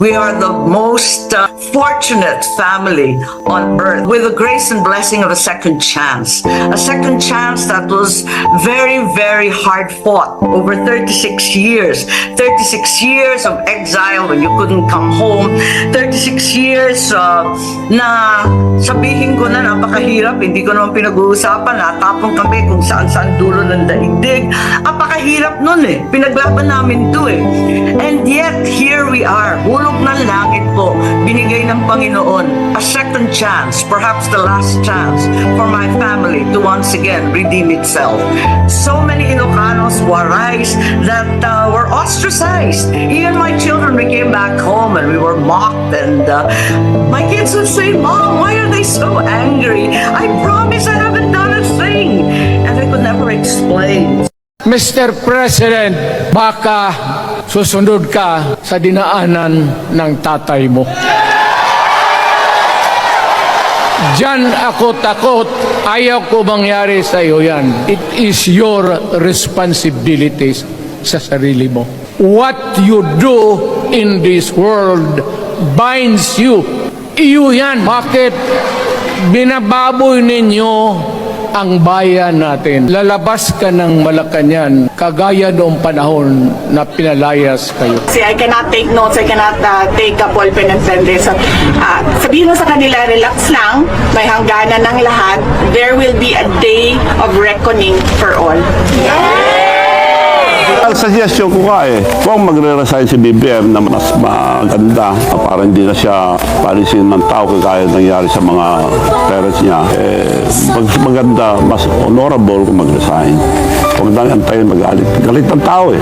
We are the most fortunate family on earth with the grace and blessing of a second chance. A second chance that was very, very hard fought over 36 years. 36 years of exile when you couldn't come home. 36 years na sabihin ko na napakahirap. Hindi ko naman pinag-uusapan. Natapon kami kung saan-saan dulo ng daigdig. Napakahirap nun eh. Pinaglaban namin to eh. And yet, here we are. Hulog ng langit po. Binigay ng Panginoon. A second chance, perhaps the last chance for my family to once again redeem itself. So many Ilocanos who arise that were ostracized. Even my children, we came back home and we were mocked, and my kids would say, "Mom, why are they so angry? I promise I haven't done a thing." And I could never explain. Mr. President, baka susunod ka sa dinaanan ng tatay mo. Diyan ako takot. Ayaw ko mangyari sa iyo yan. It is your responsibilities sa sarili mo. What you do in this world binds you. Iyo yan. Bakit binababoy ninyo ang bayan natin? Lalabas ka ng Malacanang kagaya noong panahon na pinalayas kayo. See, I cannot take notes, I cannot take a ballpen and pen this. Sabihin mo sa kanila, relax lang, may hangganan ng lahat. There will be a day of reckoning for all. Ang suggestion ko nga kung magre-resign si BBM na mas maganda, para hindi na siya palisin ng tao kagaya nangyari sa mga parents niya, mas maganda, mas honorable kung mag-resign. Huwag nang antayin magalit. Galit ng tao